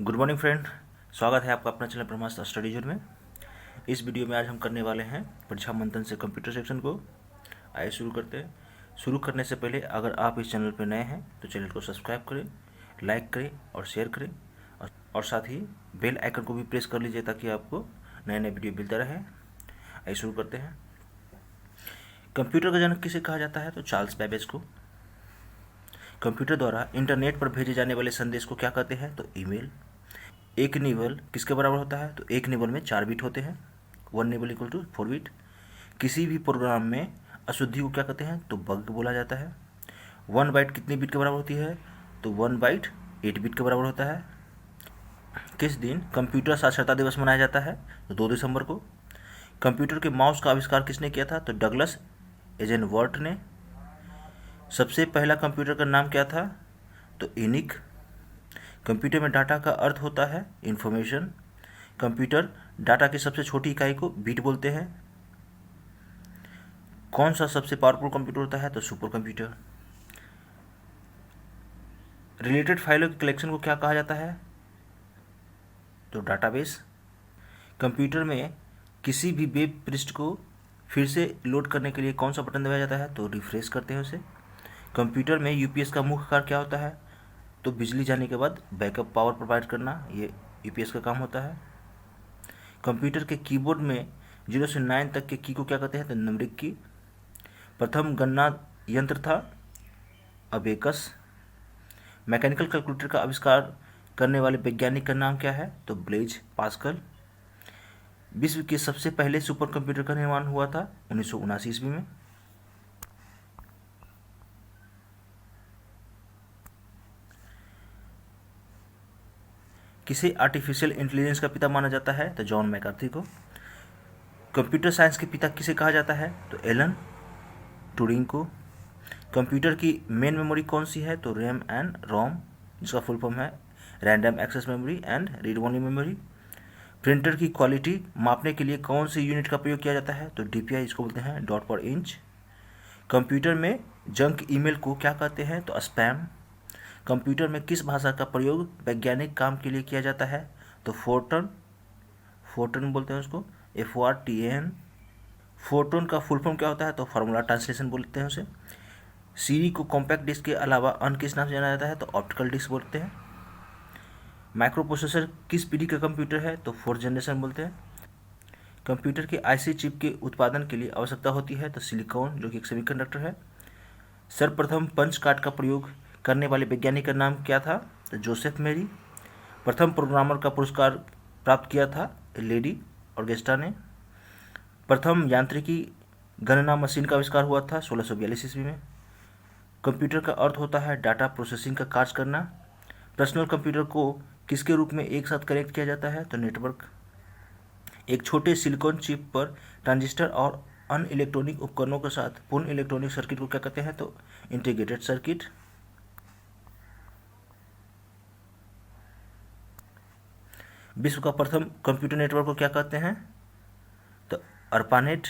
Good morning friend. स्वागत है आपका अपना चैनल ब्रह्मास्त्र स्टडी जोन में। इस वीडियो में आज हम करने वाले हैं परीक्षा मंथन से कंप्यूटर सेक्शन को। आइए शुरू करते हैं। शुरू करने से पहले अगर आप इस चैनल पर नए हैं तो चैनल को सब्सक्राइब करें, लाइक करें और शेयर करें और साथ ही बेल आइकन को भी प्रेस कर लीजिए ताकि आपको नए नए वीडियो मिलता रहे। आइए शुरू करते हैं। कंप्यूटर का जनक किसे कहा जाता है? तो चार्ल्स बैबेज को। कंप्यूटर द्वारा इंटरनेट पर भेजे जाने वाले संदेश को क्या कहते हैं? तो ईमेल। एक निबल किसके बराबर होता है? तो एक निबल में 4 बिट होते हैं। 1 निबल इक्वल टू 4 बिट। किसी भी प्रोग्राम में अशुद्धि को क्या कहते हैं? तो बग बोला जाता है। 1 बाइट कितनी बिट के बराबर होती है? तो 1 बाइट 8 बिट के बराबर होता है। किस दिन कंप्यूटर साक्षरता दिवस मनाया जाता है? तो 2 दिसंबर को। कंप्यूटर के माउस का आविष्कार किसने किया था? तो डगलस एजेनवर्थ ने। सबसे पहला कंप्यूटर का नाम क्या था? तो इनिक। कंप्यूटर में डाटा का अर्थ होता है इंफॉर्मेशन। कंप्यूटर डाटा की सबसे छोटी इकाई को बिट बोलते हैं। कौन सा सबसे पावरफुल कंप्यूटर होता है? तो सुपर कंप्यूटर। रिलेटेड फाइलों के कलेक्शन को क्या कहा जाता है? तो डाटाबेस। कंप्यूटर में किसी भी वेब पृष्ठ को फिर से लोड करने के लिए कौन सा बटन दबाया जाता है? तो रिफ्रेश करते हैं उसे। कंप्यूटर में यूपीएस का मुख्य कार्य क्या होता है? तो बिजली जाने के बाद बैकअप पावर प्रोवाइड करना, ये यूपीएस का काम होता है। कंप्यूटर के कीबोर्ड में 0 से 9 तक के की को क्या कहते हैं? तो न्यूमेरिक की। प्रथम गणना यंत्र था अबेकस। मैकेनिकल कैलकुलेटर का आविष्कार करने वाले वैज्ञानिक का नाम क्या है? तो ब्लेज पास्कल। विश्व के सबसे पहले सुपर कंप्यूटर का निर्माण हुआ था 1979 ईस्वी में। किसे आर्टिफिशियल इंटेलिजेंस का पिता माना जाता है? तो जॉन मैकार्थी को। कंप्यूटर साइंस के पिता किसे कहा जाता है? तो एलन ट्यूरिंग को। कंप्यूटर की मेन मेमोरी कौन सी है? तो रैम एंड रोम, जिसका फुल फॉर्म है random access memory and read only memory. Printer की क्वालिटी मापने के लिए कौन सी यूनिट का प्रयोग किया जाता है? तो डीपीआई, इसको बोलते हैं डॉट पर इंच। कंप्यूटर में जंक ईमेल को क्या कहते हैं? तो स्पैम। कंप्यूटर में किस भाषा का प्रयोग वैज्ञानिक काम के लिए किया जाता है? तो फोर्टन, फोर्टन बोलते हैं उसको, FORTAN। फोर्टन का फुल फॉर्म क्या होता है? तो फार्मूला ट्रांसलेशन बोलते हैं उसे। सीडी को कॉम्पैक्ट डिस्क के अलावा अन्य किस नाम से जाना जाता है? तो ऑप्टिकल डिस्क बोलते हैं। माइक्रो प्रोसेसर किस पीढ़ी का कंप्यूटर है? तो 4th जनरेशन बोलते हैं। कंप्यूटर के आईसी चिप के उत्पादन के लिए आवश्यकता होती है तो सिलिकॉन, जो कि एक सेमीकंडक्टर है। सर्वप्रथम पंच कार्ड का प्रयोग करने वाले वैज्ञानिक का नाम क्या था? तो जोसेफ मेरी। प्रथम प्रोग्रामर का पुरस्कार प्राप्त किया था लेडी ऑर्गेस्ट्रा ने। प्रथम यांत्रिकी गणना मशीन का आविष्कार हुआ था 1642 ईस्वी में। कंप्यूटर का अर्थ होता है डाटा प्रोसेसिंग का कार्य करना। पर्सनल कंप्यूटर को किसके रूप में एक साथ कनेक्ट किया जाता है? तो नेटवर्क। एक छोटे सिलिकॉन चिप पर ट्रांजिस्टर और अन्य इलेक्ट्रॉनिक उपकरणों के साथ पूर्ण इलेक्ट्रॉनिक सर्किट को क्या कहते हैं? तो इंटीग्रेटेड सर्किट। विश्व का प्रथम कंप्यूटर नेटवर्क को क्या कहते हैं? तो अर्पानेट।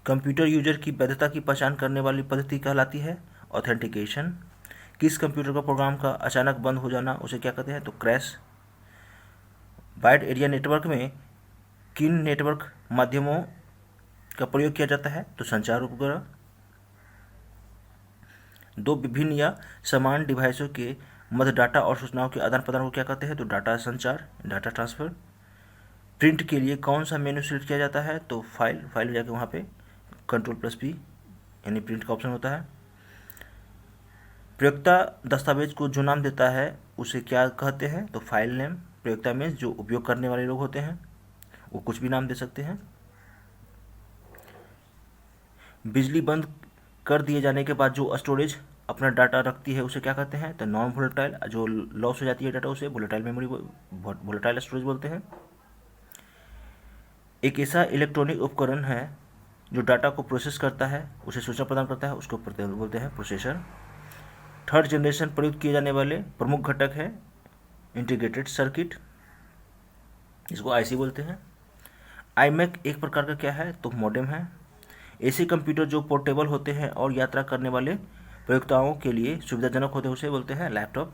कंप्यूटर यूजर की वैधता की पहचान करने वाली पद्धति कहलाती है ऑथेंटिकेशन। किस कंप्यूटर का प्रोग्राम का अचानक बंद हो जाना उसे क्या कहते हैं? तो क्रैश। वाइड एरिया नेटवर्क में किन नेटवर्क माध्यमों का प्रयोग किया जाता है? तो संचार उपग्रह। दो विभिन्न या समान डिवाइसों के मध्य डाटा और सूचनाओं के आदान प्रदान को क्या कहते हैं? तो डाटा संचार, डाटा ट्रांसफर। प्रिंट के लिए कौन सा मेनू सिलेक्ट किया जाता है? तो फाइल जाके वहाँ पे Ctrl+P यानी प्रिंट का ऑप्शन होता है। प्रयोक्ता दस्तावेज को जो नाम देता है उसे क्या कहते हैं? तो फाइल नेम। प्रयोक्ता में जो उपयोग करने वाले लोग होते हैं वो कुछ भी नाम दे सकते हैं। बिजली बंद कर दिए जाने के बाद जो स्टोरेज अपना डाटा रखती है उसे क्या कहते हैं? तो नॉन वोलेटाइल। जो लॉस हो जाती है डाटा उसे वोलेटाइल मेमोरी, वोलेटाइल स्टोरेज बोलते हैं। एक ऐसा इलेक्ट्रॉनिक उपकरण है जो डाटा को प्रोसेस करता है, उसे सूचना प्रदान करता है, उसको बोलते हैं प्रोसेसर। 3rd जनरेशन प्रयुक्त किए जाने वाले प्रमुख घटक है इंटीग्रेटेड सर्किट, इसको आईसी बोलते हैं। आईमैक एक प्रकार का क्या है? तो मॉडेम है। ऐसे कंप्यूटर जो पोर्टेबल होते हैं और यात्रा करने वाले प्रयोक्ताओं के लिए सुविधाजनक होते हैं उसे बोलते हैं लैपटॉप।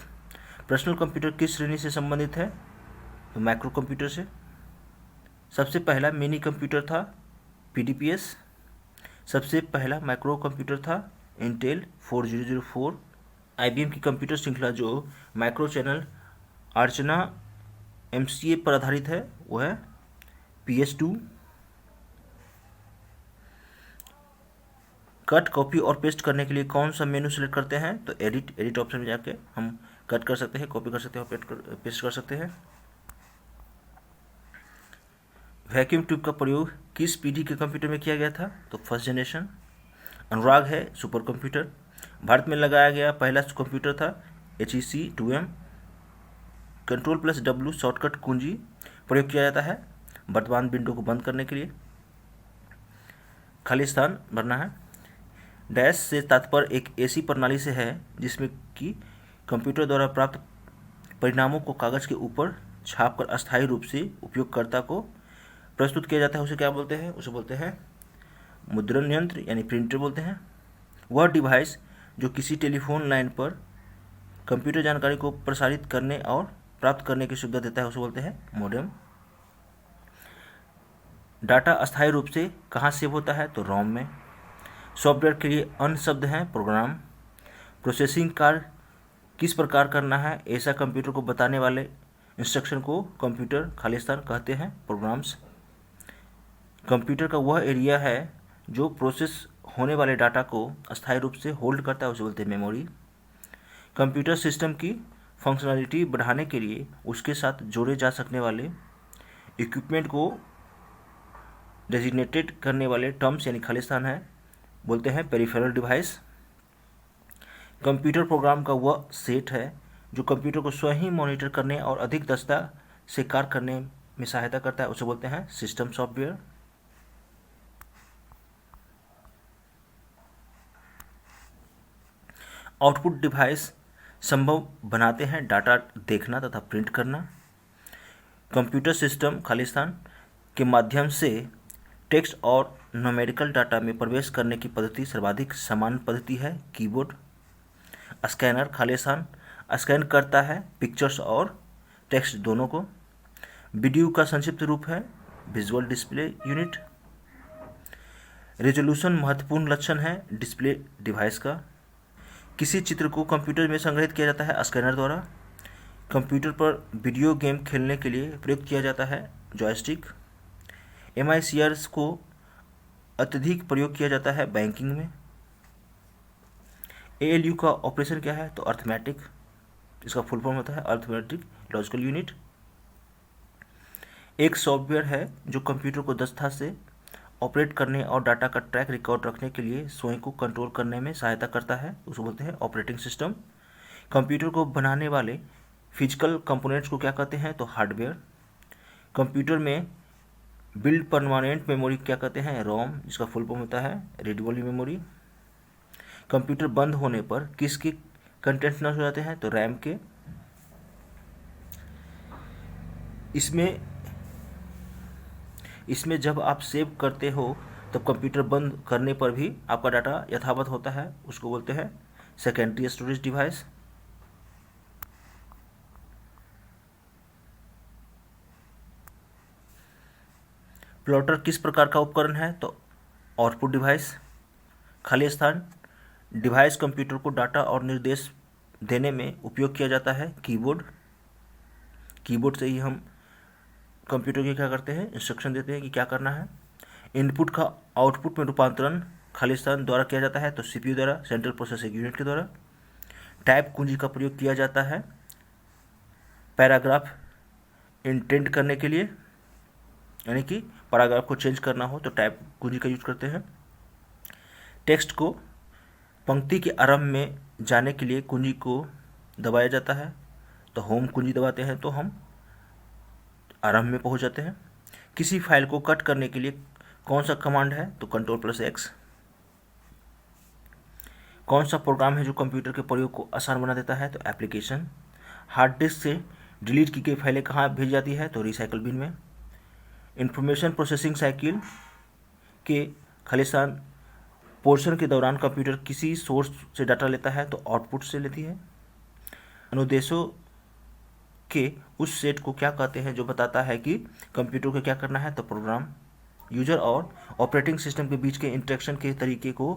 पर्सनल कंप्यूटर किस श्रेणी से संबंधित है? तो मैक्रो कंप्यूटर से। सबसे पहला मिनी कंप्यूटर था PDPS। सबसे पहला माइक्रो कंप्यूटर था इंटेल 4004। IBM की कंप्यूटर श्रृंखला जो माइक्रो चैनल अर्चना MCA पर आधारित है वो है PS2। कट, कॉपी और पेस्ट करने के लिए कौन सा मेनू सेलेक्ट करते हैं? तो एडिट ऑप्शन में जाके हम कट कर सकते हैं, कॉपी कर सकते हैं और पेस्ट कर सकते हैं। वैक्यूम ट्यूब का प्रयोग किस पीढ़ी के कंप्यूटर में किया गया था? तो फर्स्ट जनरेशन। अनुराग है सुपर कंप्यूटर। भारत में लगाया गया पहला कंप्यूटर था HEC 2M। Ctrl+W शॉर्टकट कुंजी प्रयोग किया जाता है वर्तमान विंडो को बंद करने के लिए। खाली स्थान भरना है। डैश से तात्पर्य एक ऐसी प्रणाली से है जिसमें कि कंप्यूटर द्वारा प्राप्त परिणामों को कागज के ऊपर छापकर अस्थायी रूप से उपयोगकर्ता को प्रस्तुत किया जाता है। उसे क्या बोलते हैं? उसे बोलते हैं मुद्रण यंत्र यानी प्रिंटर बोलते हैं। वह डिवाइस जो किसी टेलीफोन लाइन पर कंप्यूटर जानकारी को प्रसारित करने और प्राप्त करने की सुविधा देता है उसे बोलते हैं मॉडेम। डाटा अस्थायी रूप से कहाँ सेव होता है? तो रोम में। सॉफ्टवेयर के लिए अन्य शब्द हैं प्रोग्राम। प्रोसेसिंग कार्य किस प्रकार करना है ऐसा कंप्यूटर को बताने वाले इंस्ट्रक्शन को कंप्यूटर खालिस्तान कहते हैं प्रोग्राम्स। कंप्यूटर का वह एरिया है जो प्रोसेस होने वाले डाटा को अस्थायी रूप से होल्ड करता है उसे बोलते हैं मेमोरी। कंप्यूटर सिस्टम की फंक्शनलिटी बढ़ाने के लिए उसके साथ जोड़े जा सकने वाले इक्विपमेंट को डेजिग्नेटेड करने वाले टर्म्स यानी खालिस्तान है बोलते हैं पेरिफेरल डिवाइस। कंप्यूटर प्रोग्राम का वह सेट है जो कंप्यूटर को स्वयं ही मॉनिटर करने और अधिक दक्षता से कार्य करने में सहायता करता है उसे बोलते हैं सिस्टम सॉफ्टवेयर। आउटपुट डिवाइस संभव बनाते हैं डाटा देखना तथा प्रिंट करना। कंप्यूटर सिस्टम खालिस्तान के माध्यम से टेक्स्ट और न्यूमेरिकल डाटा में प्रवेश करने की पद्धति सर्वाधिक समान पद्धति है कीबोर्ड। स्कैनर खालिस्तान स्कैन करता है पिक्चर्स और टेक्स्ट दोनों को। वीडियो का संक्षिप्त रूप है विजुअल डिस्प्ले यूनिट। रेजोल्यूशन महत्वपूर्ण लक्षण है डिस्प्ले डिवाइस का। किसी चित्र को कंप्यूटर में संग्रहित किया जाता है स्कैनर द्वारा। कंप्यूटर पर वीडियो गेम खेलने के लिए प्रयोग किया जाता है जॉयस्टिक। MICRs को अत्यधिक प्रयोग किया जाता है बैंकिंग में। ALU का ऑपरेशन क्या है? तो अर्थमेटिक, इसका फुल फॉर्म होता है अर्थमेटिक लॉजिकल यूनिट। एक सॉफ्टवेयर है जो कंप्यूटर को दक्षता से ऑपरेट करने और डाटा का ट्रैक रिकॉर्ड रखने के लिए स्वयं को कंट्रोल करने में सहायता करता है उसे बोलते हैं ऑपरेटिंग सिस्टम। कंप्यूटर को बनाने वाले फिजिकल कंपोनेंट्स को क्या कहते हैं? तो हार्डवेयर। कंप्यूटर में बिल्ड परमानेंट मेमोरी क्या कहते हैं? रोम, जिसका फुल फॉर्म होता है रीडेबल मेमोरी। कंप्यूटर बंद होने पर किसके कंटेंट्स नष्ट हो जाते हैं? तो रैम के। इसमें जब आप सेव करते हो तब कंप्यूटर बंद करने पर भी आपका डाटा यथावत होता है उसको बोलते हैं सेकेंडरी स्टोरेज डिवाइस। प्लॉटर किस प्रकार का उपकरण है? तो आउटपुट डिवाइस। खाली स्थान डिवाइस कंप्यूटर को डाटा और निर्देश देने में उपयोग किया जाता है कीबोर्ड। कीबोर्ड से ही हम कंप्यूटर के क्या करते हैं? इंस्ट्रक्शन देते हैं कि क्या करना है। इनपुट का आउटपुट में रूपांतरण खालिस्तान द्वारा किया जाता है तो CPU द्वारा, सेंट्रल प्रोसेसिंग यूनिट के द्वारा। टाइप कुंजी का प्रयोग किया जाता है पैराग्राफ इंटेंट करने के लिए, यानी कि पैराग्राफ को चेंज करना हो तो टाइप कुंजी का यूज करते हैं। टेक्स्ट को पंक्ति के आरंभ में जाने के लिए कुंजी को दबाया जाता है तो होम कुंजी दबाते हैं तो हम आरंभ में पहुंच जाते हैं। किसी फाइल को कट करने के लिए कौन सा कमांड है? तो Ctrl+X। कौन सा प्रोग्राम है जो कंप्यूटर के प्रयोग को आसान बना देता है? तो एप्लीकेशन। हार्ड डिस्क से डिलीट की गई फाइलें कहाँ भेजी जाती है? तो रिसाइकल बिन में। इंफॉर्मेशन प्रोसेसिंग साइकिल के खालिस्तान पोर्शन के दौरान कंप्यूटर किसी सोर्स से डाटा लेता है तो आउटपुट से लेती है। अनुदेशों के उस सेट को क्या कहते हैं जो बताता है कि कंप्यूटर को क्या करना है? तो प्रोग्राम। यूजर और ऑपरेटिंग सिस्टम के बीच के इंटरेक्शन के तरीके को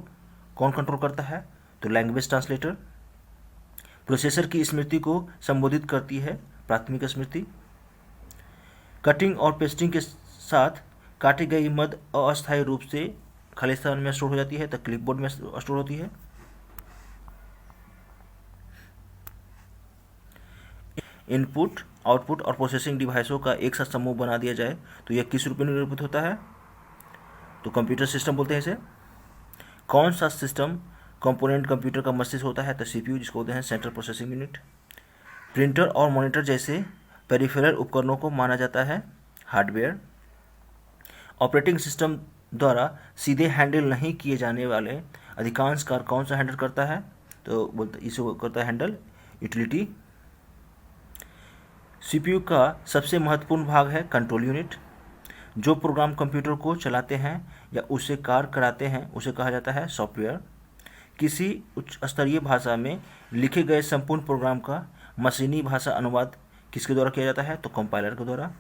कौन कंट्रोल करता है? तो लैंग्वेज ट्रांसलेटर। प्रोसेसर की स्मृति को संबोधित करती है प्राथमिक स्मृति। कटिंग और पेस्टिंग के साथ काटी गई मद अस्थायी रूप से खाली स्थान में स्टोर हो जाती है, तो क्लिपबोर्ड में स्टोर होती है। इनपुट, आउटपुट और प्रोसेसिंग डिवाइसों का एक साथ समूह बना दिया जाए तो यह किस रूप में निरूपित होता है? तो कंप्यूटर सिस्टम बोलते हैं इसे। कौन सा सिस्टम कंपोनेंट कंप्यूटर का मस्तिष्क होता है? तो सीपीयू, जिसको बोलते हैं सेंट्रल प्रोसेसिंग यूनिट। प्रिंटर और मॉनिटर जैसे पेरिफेरल उपकरणों को माना जाता है हार्डवेयर। ऑपरेटिंग सिस्टम द्वारा सीधे हैंडल नहीं किए जाने वाले अधिकांश कार्य कौन सा हैंडल करता है? तो बोलते इसे करता है हैंडल यूटिलिटी। सीपीयू का सबसे महत्वपूर्ण भाग है कंट्रोल यूनिट। जो प्रोग्राम कंप्यूटर को चलाते हैं या उसे कार्य कराते हैं उसे कहा जाता है सॉफ्टवेयर। किसी उच्च स्तरीय भाषा में लिखे गए संपूर्ण प्रोग्राम का मशीनी भाषा अनुवाद किसके द्वारा किया जाता है? तो कंपाइलर के द्वारा।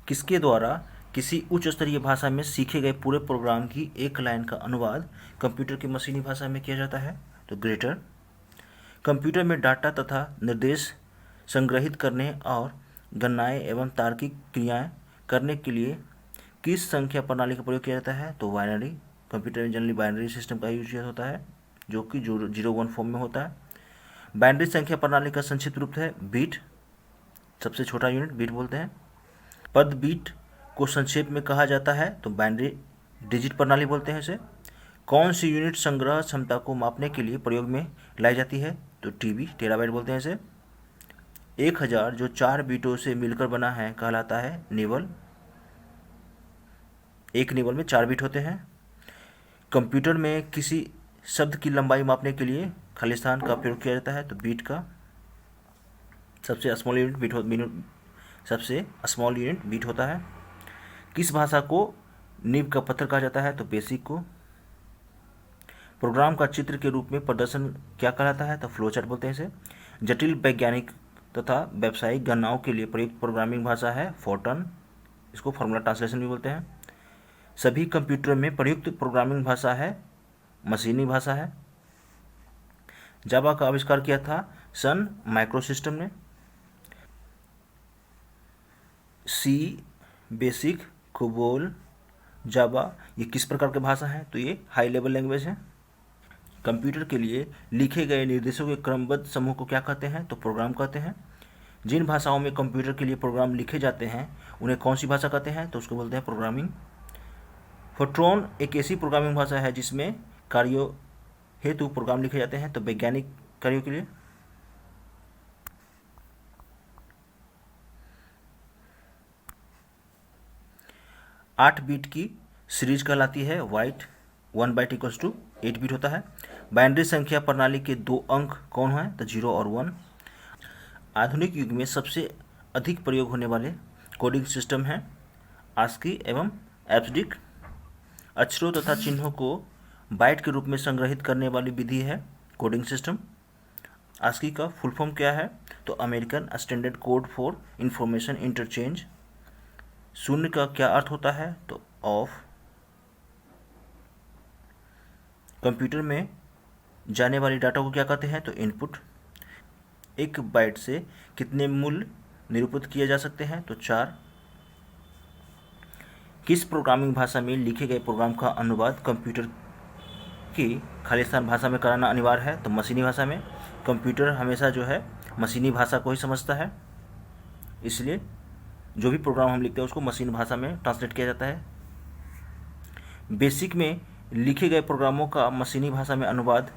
किसके द्वारा किसी उच्च स्तरीय भाषा में सीखे गए पूरे प्रोग्राम की एक लाइन का अनुवाद कंप्यूटर की मशीनी भाषा में किया जाता है? तो ग्रेटर। कंप्यूटर में डाटा तथा निर्देश संग्रहित करने और गणनाएं एवं तार्किक क्रियाएं करने के लिए किस संख्या प्रणाली का प्रयोग किया जाता है? तो बाइनरी। कंप्यूटर में जनरली बाइनरी सिस्टम का यूज होता है जो कि 0-1 फॉर्म में होता है। बाइनरी संख्या प्रणाली का संक्षिप्त रूप है बीट। सबसे छोटा यूनिट बीट बोलते हैं। पद बीट को संक्षेप में कहा जाता है तो बाइनरी डिजिट प्रणाली बोलते हैं इसे। कौन सी यूनिट संग्रह क्षमता को मापने के लिए प्रयोग में लाई जाती है? तो टीबी, टेराबाइट बोलते हैं इसे। 1000 जो 4 बीटों से मिलकर बना है कहलाता है निबल। एक निबल में 4 बीट होते हैं। कंप्यूटर में किसी शब्द की लंबाई मापने के लिए खालिस्तान का प्रयोग किया जाता है तो बीट का। सबसे स्मॉल यूनिट बीट होता है। किस भाषा को नींव का पत्थर कहा जाता है? तो बेसिक को। प्रोग्राम का चित्र के रूप में प्रदर्शन क्या कहलाता है? तो फ्लोचार्ट बोलते हैं इसे। जटिल वैज्ञानिक तथा व्यावसायिक गणनाओं के लिए प्रयुक्त प्रोग्रामिंग भाषा है फोर्टन, इसको फॉर्मूला ट्रांसलेशन भी बोलते हैं। सभी कंप्यूटरों में प्रयुक्त प्रोग्रामिंग भाषा है मशीनी भाषा है। जावा का आविष्कार किया था सन माइक्रोसिस्टम ने। सी, बेसिक, कोबोल, जावा ये किस प्रकार की भाषा है? तो ये हाई लेवल लैंग्वेज है। कंप्यूटर के लिए लिखे गए निर्देशों के क्रमबद्ध समूह को क्या कहते हैं? तो प्रोग्राम कहते हैं। जिन भाषाओं में कंप्यूटर के लिए प्रोग्राम लिखे जाते हैं उन्हें कौन सी भाषा कहते हैं? तो उसको बोलते हैं प्रोग्रामिंग। फोर्ट्रॉन एक ऐसी प्रोग्रामिंग भाषा है जिसमें कार्यों हेतु प्रोग्राम लिखे जाते हैं तो वैज्ञानिक कार्यों के लिए। आठ बीट की सीरीज कहलाती है byte. 1 byte equals to 8 bit होता है। बाइनरी संख्या प्रणाली के 2 अंक कौन हैं? तो 0 और 1। आधुनिक युग में सबसे अधिक प्रयोग होने वाले कोडिंग सिस्टम हैं आस्की एवं एब्सडिक। अक्षरों तथा चिन्हों को बाइट के रूप में संग्रहित करने वाली विधि है कोडिंग सिस्टम। आस्की का फुल फॉर्म क्या है? तो American standard code for information interchange. शून्य का क्या अर्थ होता है? तो ऑफ। कंप्यूटर में जाने वाली डाटा को क्या कहते हैं? तो इनपुट। एक बाइट से कितने मूल्य निरूपित किए जा सकते हैं? तो 4। किस प्रोग्रामिंग भाषा में लिखे गए प्रोग्राम का अनुवाद कंप्यूटर की खालिस्तान भाषा में कराना अनिवार्य है? तो मशीनी भाषा में। कंप्यूटर हमेशा जो है मशीनी भाषा को ही समझता है, इसलिए जो भी प्रोग्राम हम लिखते हैं उसको मशीन भाषा में ट्रांसलेट किया जाता है। बेसिक में लिखे गए प्रोग्रामों का मशीनी भाषा में अनुवाद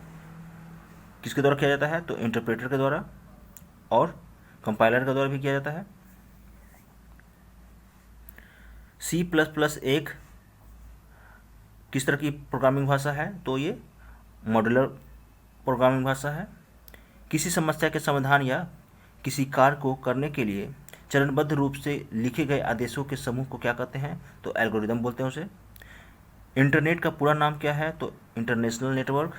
किसके द्वारा किया जाता है? तो इंटरप्रेटर के द्वारा और कंपाइलर के द्वारा भी किया जाता है। C++ एक किस तरह की प्रोग्रामिंग भाषा है? तो ये मॉड्यूलर प्रोग्रामिंग भाषा है। किसी समस्या के समाधान या किसी कार्य को करने के लिए चरणबद्ध रूप से लिखे गए आदेशों के समूह को क्या कहते हैं? तो एल्गोरिदम बोलते हैं उसे। इंटरनेट का पूरा नाम क्या है? तो इंटरनेशनल नेटवर्क।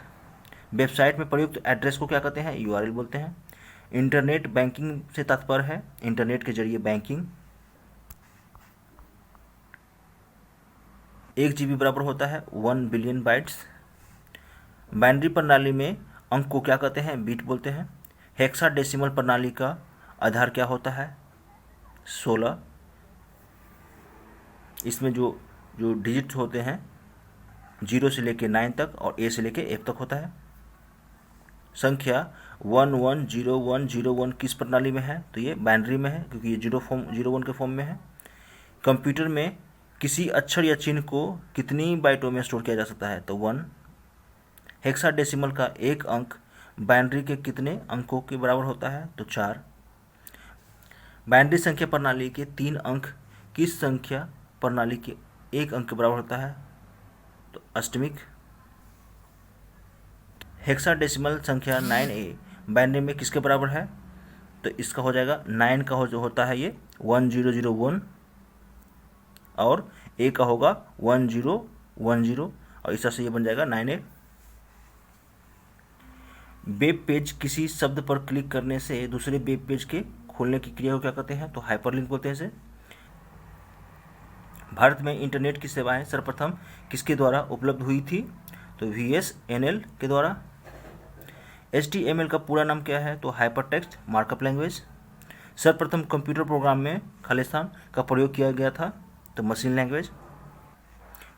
वेबसाइट में प्रयुक्त एड्रेस को क्या कहते हैं? URL बोलते हैं। इंटरनेट बैंकिंग से तात्पर्य है इंटरनेट के जरिए बैंकिंग। 1 GB बराबर होता है 1 बिलियन बाइट्स। बाइनरी प्रणाली में अंक को क्या कहते हैं? बीट बोलते हैं। हेक्साडेसिमल प्रणाली का आधार क्या होता है? 16। इसमें जो जो डिजिट्स होते हैं 0 से लेके 9 तक और A से लेके F तक होता है। संख्या 110101 किस प्रणाली में है? तो ये बाइनरी में है, क्योंकि ये 0 1 के फॉर्म में है। कंप्यूटर में किसी अक्षर या चिन्ह को कितनी बाइटों में स्टोर किया जा सकता है? तो 1। हेक्साडेसिमल का एक अंक बाइनरी के कितने अंकों के बराबर होता है? तो 4। बाइनरी संख्या प्रणाली के 3 अंक किस संख्या प्रणाली के 1 अंक के बराबर होता है? तो अष्टमिक। हेक्साडेसिमल संख्या 9A बाइनरी में किसके बराबर है? तो इसका हो जाएगा 9 का जो होता है ये 1001 और A का होगा 1010 और इस तरह से ये बन जाएगा 9A। वेब पेज किसी शब्द पर क्लिक करने से दूसरे वेब पेज के खोलने की क्रिया को क्या कहते हैं? तो हाइपरलिंक बोलते हैं इसे। भारत में इंटरनेट की सेवाएं सर्वप्रथम किसके द्वारा उपलब्ध हुई थी? तो VSNL के द्वारा। HTML का पूरा नाम क्या है? तो हाइपरटेक्स्ट मार्कअप लैंग्वेज। सर्वप्रथम कंप्यूटर प्रोग्राम में खालिस्तान का प्रयोग किया गया था? तो machine language.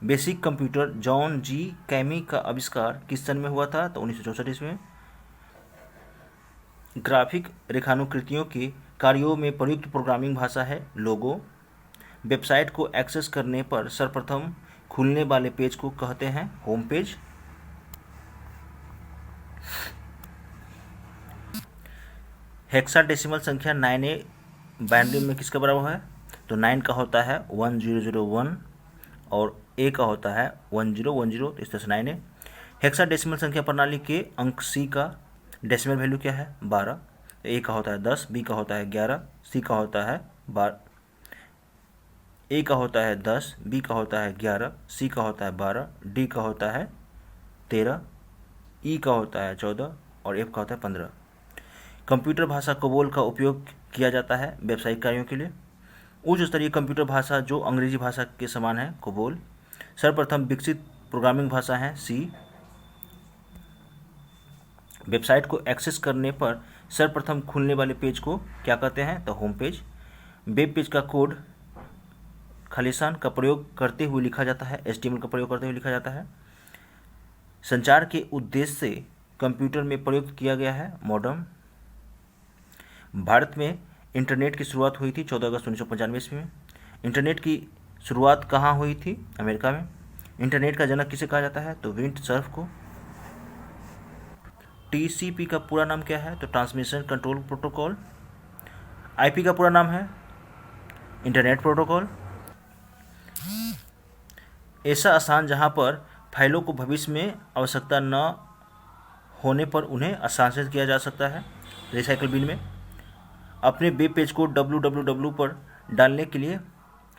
Basic computer John G Kemeny का आविष्कार किस सन में हुआ था? तो 1964 ईस्वी में। ग्राफिक रेखानुकृतियों के कार्यों में प्रयुक्त प्रोग्रामिंग भाषा है लोगो। वेबसाइट को एक्सेस करने पर सर्वप्रथम खुलने वाले पेज को कहते हैं होम पेज। हेक्साडेसिमल संख्या 9A बाइनरी में किसके बराबर है? तो 9 का होता है 1001 और A का होता है 1010, तो इस तरह से 9A। हेक्साडेसिमल संख्या प्रणाली के अंक C का डेसिमल वैल्यू क्या है? 12। A का होता है 10, B का होता है 11, C का होता है 12, A का होता है 10, B का होता है 11, C का होता है 12, D का होता है 13, E का होता है 14 और F का होता है 15। कंप्यूटर भाषा कोबोल का उपयोग किया जाता है व्यावसायिक कार्यों के लिए। उच्च स्तरीय कंप्यूटर भाषा जो अंग्रेजी भाषा के समान है कोबोल। सर्वप्रथम विकसित प्रोग्रामिंग भाषा है C। वेबसाइट को एक्सेस करने पर सर्वप्रथम खुलने वाले पेज को क्या कहते हैं? तो होम पेज। वेब पेज का कोड खालिस्तान का प्रयोग करते हुए लिखा जाता है, HTML का प्रयोग करते हुए लिखा जाता है। संचार के उद्देश्य से कंप्यूटर में प्रयुक्त किया गया है मॉडेम। भारत में इंटरनेट की शुरुआत हुई थी 14 अगस्त 1995 ईस्वी में। इंटरनेट की शुरुआत कहाँ हुई थी? अमेरिका में। इंटरनेट का जनक किसे कहा जाता है? तो विंड सर्फ को। TCP का पूरा नाम क्या है? तो ट्रांसमिशन कंट्रोल प्रोटोकॉल। IP का पूरा नाम है इंटरनेट प्रोटोकॉल। ऐसा स्थान जहां पर फाइलों को भविष्य में आवश्यकता न होने पर उन्हें स्थानांतरित किया जा सकता है रिसाइकल बिन में। अपने वेब पेज को www पर डालने के लिए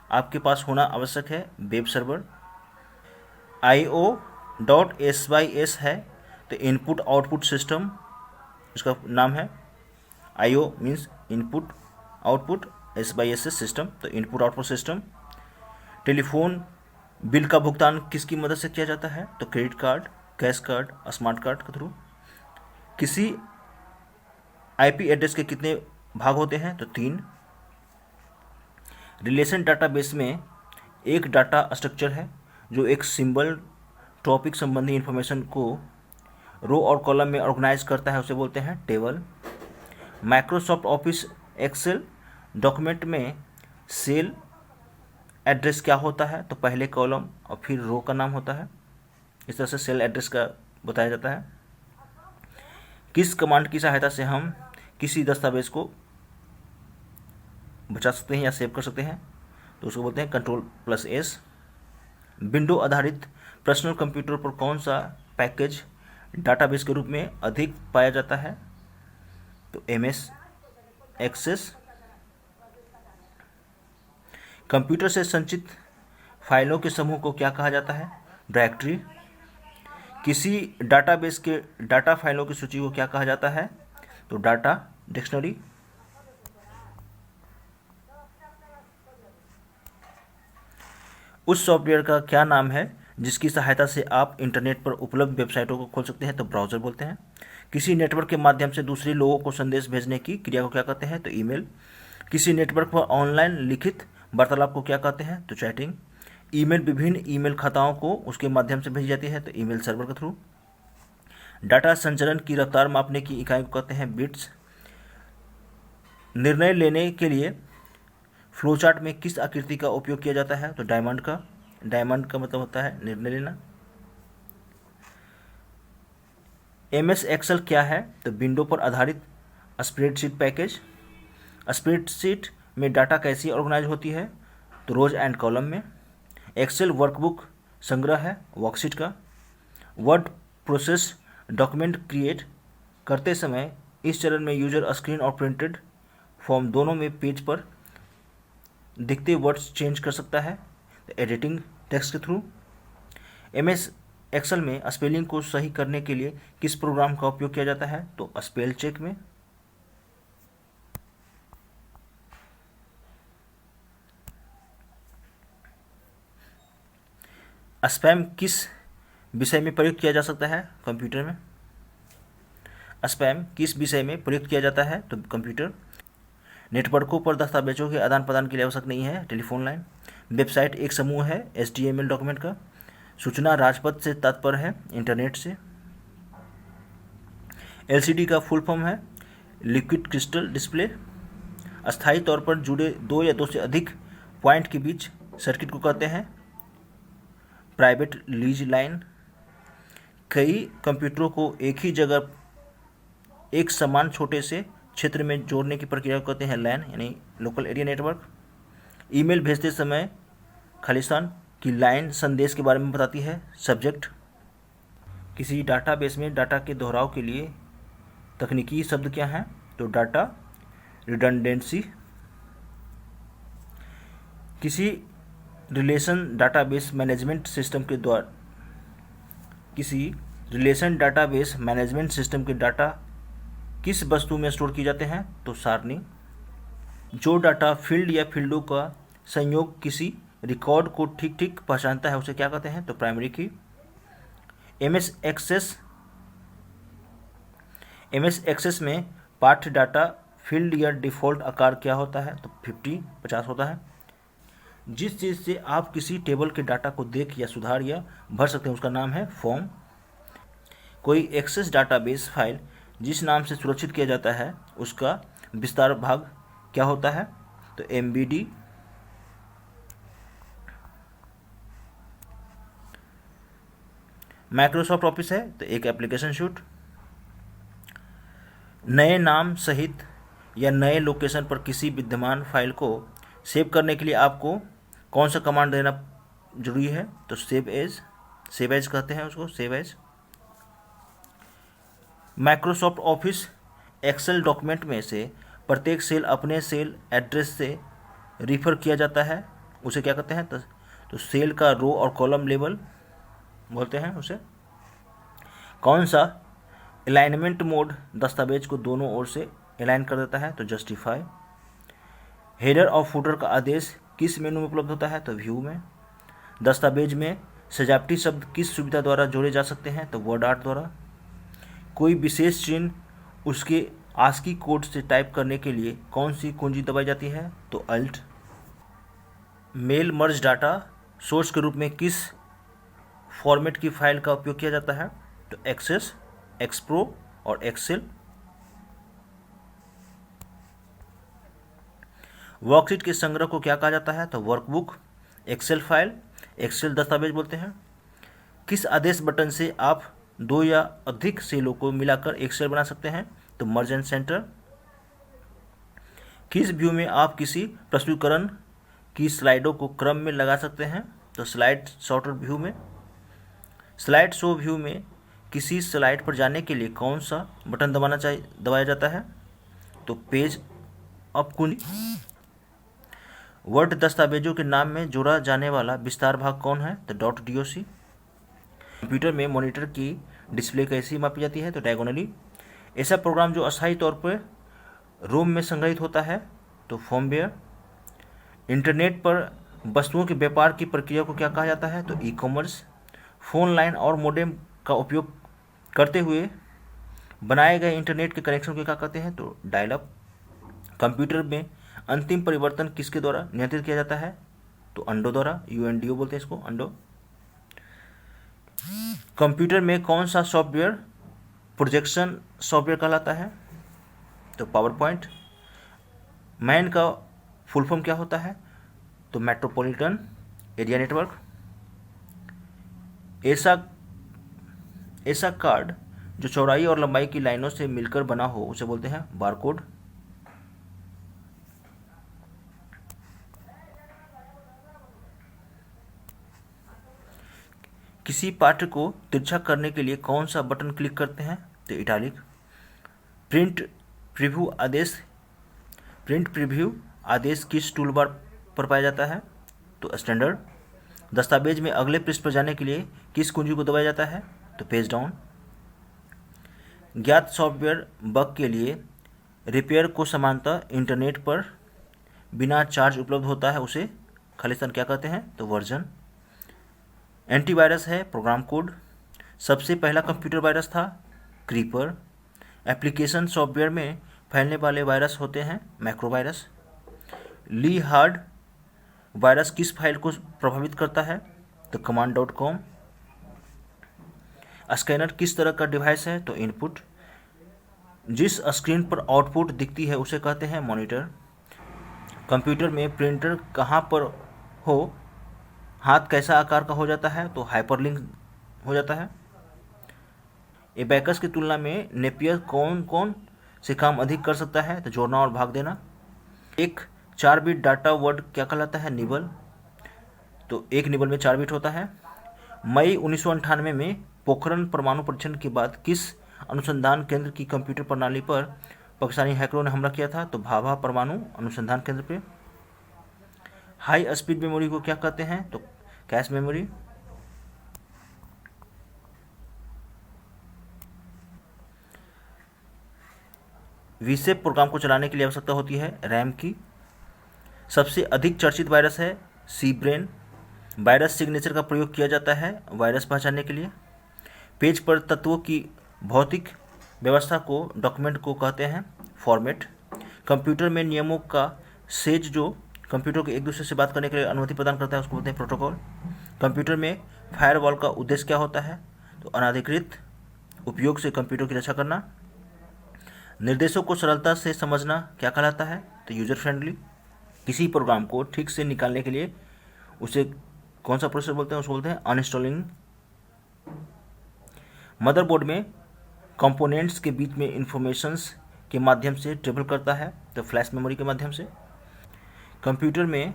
आपके पास होना आवश्यक है वेब सर्वर। IO.SYS है तो इनपुट आउटपुट सिस्टम इसका नाम है। IO means input output, SYS system, तो input output system. Telephone bill का भुगतान किसकी मदद से किया जाता है? तो credit card, cash card, smart card के थ्रू। किसी IP एड्रेस के कितने भाग होते हैं? तो 3। रिलेशन डाटाबेस में एक डाटा स्ट्रक्चर है जो एक सिंबल टॉपिक संबंधी इंफॉर्मेशन को रो और कॉलम में ऑर्गेनाइज करता है, उसे बोलते हैं table. Microsoft office excel document में सेल एड्रेस क्या होता है? तो पहले कॉलम और फिर रो का नाम होता है। इस तरह से सेल एड्रेस का बताया जाता है। किस कमांड की सहायता से हम किसी दस्तावेज को बचा सकते हैं या सेव कर सकते हैं? तो उसको बोलते हैं Ctrl+S। विंडो आधारित पर्सनल कंप्यूटर पर कौन सा पैकेज डाटाबेस के रूप में अधिक पाया जाता है? तो MS एक्सेस। कंप्यूटर से संचित फाइलों के समूह को क्या कहा जाता है? डायरेक्टरी। किसी डाटाबेस के डाटा फाइलों की सूची को क्या कहा जाता है? तो डाटा डिक्शनरी। उस सॉफ्टवेयर का क्या नाम है जिसकी सहायता से आप इंटरनेट पर उपलब्ध वेबसाइटों को खोल सकते हैं? तो ब्राउज़र बोलते हैं। किसी नेटवर्क के माध्यम से दूसरे लोगों को संदेश भेजने की क्रिया को क्या कहते हैं? तो ईमेल। किसी नेटवर्क पर ऑनलाइन लिखित वार्तालाप को क्या कहते हैं? तो चैटिंग। ईमेल विभिन्न ईमेल खाताओं को उसके माध्यम से भेजी जाती है, तो ईमेल सर्वर के थ्रू। डाटा संचरण की रफ्तार मापने की इकाई को कहते हैं बिट्स। निर्णय लेने के लिए फ्लोचार्ट में किस आकृति का उपयोग किया जाता है? तो डायमंड का। डायमंड का मतलब होता है निर्णय लेना। MS एक्सेल क्या है? तो विंडो पर आधारित स्प्रेडशीट पैकेज। स्प्रेडशीट में डाटा कैसी ऑर्गेनाइज होती है? तो रोज एंड कॉलम में। एक्सेल वर्कबुक संग्रह है वर्कशीट का। वर्ड प्रोसेस डॉक्यूमेंट क्रिएट करते समय इस चरण में यूजर स्क्रीन और प्रिंटेड फॉर्म दोनों में पेज पर दिखते वर्ड्स चेंज कर सकता है, तो एडिटिंग टेक्स्ट के थ्रू। MS एक्सेल में स्पेलिंग को सही करने के लिए किस प्रोग्राम का उपयोग किया जाता है? तो स्पेल चेक में। स्पैम किस विषय में प्रयुक्त किया जा सकता है? कंप्यूटर में। स्पैम किस विषय में प्रयुक्त किया जाता है? तो कंप्यूटर। नेटवर्कों पर दस्तावेजों के आदान प्रदान के लिए आवश्यक नहीं है, टेलीफोन लाइन। वेबसाइट एक समूह है HTML डॉक्यूमेंट का। सूचना राजपथ से तात्पर्य है इंटरनेट से। LCD का फुल फॉर्म है लिक्विड क्रिस्टल डिस्प्ले। अस्थायी तौर पर जुड़े दो या दो से अधिक पॉइंट के बीच सर्किट को कहते हैं प्राइवेट लीज लाइन। कई कंप्यूटरों को एक ही जगह एक समान छोटे से क्षेत्र में जोड़ने की प्रक्रिया को कहते हैं LAN यानी लोकल एरिया नेटवर्क। ईमेल भेजते समय खालिस्तान की लाइन संदेश के बारे में बताती है सब्जेक्ट। किसी डाटाबेस में डाटा के दोहराव के लिए तकनीकी शब्द क्या हैं? तो डाटा रिडंडेंसी। किसी रिलेशन डाटाबेस मैनेजमेंट सिस्टम के डाटा किस वस्तु में स्टोर किए जाते हैं? तो सारणी। जो डाटा फील्ड या फील्डों का संयोग किसी रिकॉर्ड को ठीक ठीक पहचानता है उसे क्या कहते हैं? तो प्राइमरी की। MS एक्सेस में पाठ्य डाटा फील्ड या डिफ़ॉल्ट आकार क्या होता है? तो 50 होता है। जिस चीज़ से आप किसी टेबल के डाटा को देख या सुधार या भर सकते हैं उसका नाम है फॉर्म। कोई एक्सेस डाटाबेस फाइल जिस नाम से सुरक्षित किया जाता है उसका विस्तार भाग क्या होता है? तो MBD। माइक्रोसॉफ्ट ऑफिस है तो एक एप्लीकेशन शूट। नए नाम सहित या नए लोकेशन पर किसी विद्यमान फाइल को सेव करने के लिए आपको कौन सा कमांड देना जरूरी है? तो सेव एज कहते हैं उसको, save as. Microsoft office excel document में से प्रत्येक सेल अपने सेल एड्रेस से रिफ़र किया जाता है, उसे क्या कहते हैं? तो सेल का रो और कॉलम लेबल बोलते हैं उसे। कौन सा अलाइनमेंट मोड दस्तावेज को दोनों ओर से अलाइन कर देता है? तो जस्टिफाई। हेडर और फुटर का आदेश किस मेनू में उपलब्ध होता है? तो व्यू में। दस्तावेज में सजावटी शब्द किस सुविधा द्वारा जोड़े जा सकते हैं? तो वर्ड आर्ट द्वारा। कोई विशेष चिन्ह उसके ASCII कोड से टाइप करने के लिए कौन सी कुंजी दबाई जाती है? तो alt. Mail merge data source के रूप में किस फॉर्मेट की फाइल का उपयोग किया जाता है? तो एक्सेस, एक्सप्रो और एक्सेल। वर्कशीट के संग्रह को क्या कहा जाता है? तो वर्कबुक। एक्सेल फाइल एक्सेल दस्तावेज बोलते हैं। किस आदेश बटन से आप दो या अधिक सेलों को मिलाकर एक सेल बना सकते हैं? तो मर्ज एंड सेंटर। किस व्यू में आप किसी प्रस्तुतिकरण की स्लाइडों को क्रम में लगा सकते हैं? तो स्लाइड सॉर्टर व्यू में। स्लाइड शो व्यू में किसी स्लाइड पर जाने के लिए कौन सा बटन दबाया जाता है? तो पेज अप कुंजी। वर्ड दस्तावेजों के नाम में जोड़ा जाने वाला विस्तार भाग कौन है? तो .doc। कंप्यूटर में मॉनिटर की डिस्प्ले कैसी मापी जाती है? तो डायगोनली। ऐसा प्रोग्राम जो अस्थायी तौर पर रोम में संग्रहित होता है तो फर्मवेयर। इंटरनेट पर वस्तुओं के व्यापार की प्रक्रिया को क्या कहा जाता है तो ई कॉमर्स। फ़ोन लाइन और मोडेम का उपयोग करते हुए बनाए गए इंटरनेट के कनेक्शन को क्या कहते हैं तो डायल अप। कंप्यूटर में अंतिम परिवर्तन किसके द्वारा नियंत्रित किया जाता है तो अंडो द्वारा, UNDO बोलते हैं इसको, अंडो। कंप्यूटर में कौन सा सॉफ्टवेयर प्रोजेक्शन सॉफ्टवेयर कहलाता है तो पावर पॉइंट। मैन का फुल फॉर्म क्या होता है तो मेट्रोपॉलिटन एरिया नेटवर्क। ऐसा कार्ड जो चौड़ाई और लंबाई की लाइनों से मिलकर बना हो उसे बोलते हैं बारकोड। किसी पाठ को तिरछा करने के लिए कौन सा बटन क्लिक करते हैं तो इटालिक। प्रिंट प्रीव्यू आदेश किस टूलबार पर पाया जाता है तो स्टैंडर्ड। दस्तावेज में अगले पृष्ठ पर जाने के लिए किस कुंजी को दबाया जाता है तो पेज डाउन। ज्ञात सॉफ्टवेयर बग के लिए रिपेयर को समानतः इंटरनेट पर बिना चार्ज उपलब्ध होता है उसे खालिस्तान क्या कहते हैं तो वर्जन। एंटीवायरस है प्रोग्राम कोड। सबसे पहला कंप्यूटर वायरस था क्रीपर। एप्लीकेशन सॉफ्टवेयर में फैलने वाले वायरस होते हैं मैक्रोवायरस। ली हार्ड वायरस किस फाइल को प्रभावित करता है तो command.com। स्कैनर किस तरह का डिवाइस है तो इनपुट। जिस स्क्रीन पर आउटपुट दिखती है उसे कहते हैं मॉनिटर। कंप्यूटर में प्रिंटर कहाँ पर हो हाथ कैसा आकार का हो जाता है तो हाइपरलिंक हो जाता है। एबैकस की तुलना में नेपियर कौन कौन से काम अधिक कर सकता है तो जोड़ना और भाग देना। एक 4 बिट डाटा वर्ड क्या कहलाता है निबल। तो एक निबल में 4 बिट होता है। मई 1998 में पोखरण परमाणु परीक्षण के बाद किस अनुसंधान केंद्र की कंप्यूटर प्रणाली पर पाकिस्तानी हैकरों ने हमला किया था तो भाभा परमाणु अनुसंधान केंद्र पे। हाई स्पीड मेमोरी को क्या कहते हैं तो कैश मेमोरी। वीसेप प्रोग्राम को चलाने के लिए आवश्यकता होती है रैम की। सबसे अधिक चर्चित वायरस है सी ब्रेन। वायरस सिग्नेचर का प्रयोग किया जाता है वायरस पहचानने के लिए। पेज पर तत्वों की भौतिक व्यवस्था को डॉक्यूमेंट को कहते हैं फॉर्मेट। कंप्यूटर में नियमों का सेट जो कंप्यूटर को एक दूसरे से बात करने के लिए अनुमति प्रदान करता है उसको बोलते हैं प्रोटोकॉल। कंप्यूटर में फायरवॉल का उद्देश्य क्या होता है तो अनाधिकृत उपयोग से कंप्यूटर की रक्षा करना। निर्देशों को सरलता से समझना क्या कहलाता है तो यूजर फ्रेंडली। किसी प्रोग्राम को ठीक से निकालने के लिए उसे कौन सा प्रोसेस बोलते हैं उसको बोलते हैं अनइंस्टॉलिंग। मदरबोर्ड में कंपोनेंट्स के बीच में इंफॉर्मेशंस के माध्यम से ट्रेवल करता है तो फ्लैश मेमोरी के माध्यम से। कंप्यूटर में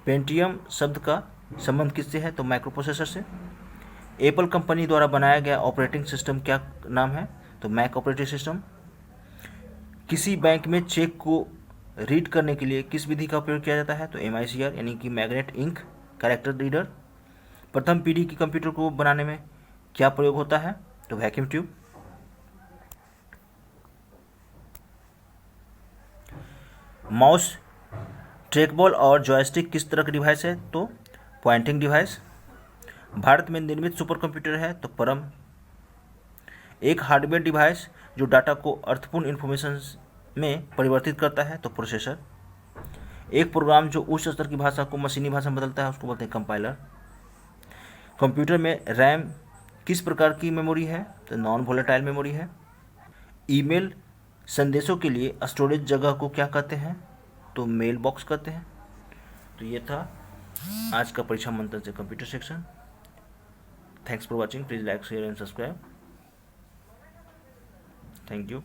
पेंटियम शब्द का संबंध किससे है तो माइक्रोप्रोसेसर से। एप्पल कंपनी द्वारा बनाया गया ऑपरेटिंग सिस्टम क्या नाम है तो मैक ऑपरेटिंग सिस्टम। किसी बैंक में चेक को रीड करने के लिए किस विधि का उपयोग किया जाता है तो MICR यानी कि मैग्नेट इंक कैरेक्टर रीडर। प्रथम पीढ़ी की कंप्यूटर को बनाने में क्या प्रयोग होता है तो वैक्यूम ट्यूब। माउस ट्रैकबॉल और जॉयस्टिक किस तरह का डिवाइस है तो पॉइंटिंग डिवाइस। भारत में निर्मित सुपर कंप्यूटर है तो परम। एक हार्डवेयर डिवाइस जो डाटा को अर्थपूर्ण इंफॉर्मेशन में परिवर्तित करता है तो प्रोसेसर। एक प्रोग्राम जो उच्च स्तर की भाषा को मशीनी भाषा में बदलता है उसको बोलते हैं कंपाइलर। कंप्यूटर में रैम किस प्रकार की मेमोरी है तो नॉन वोलेटाइल मेमोरी है। ईमेल संदेशों के लिए स्टोरेज जगह को क्या कहते हैं तो मेल बॉक्स कहते हैं। तो ये था आज का परीक्षा मंथन से computer section. Thanks for watching. Please like share and subscribe. Thank you.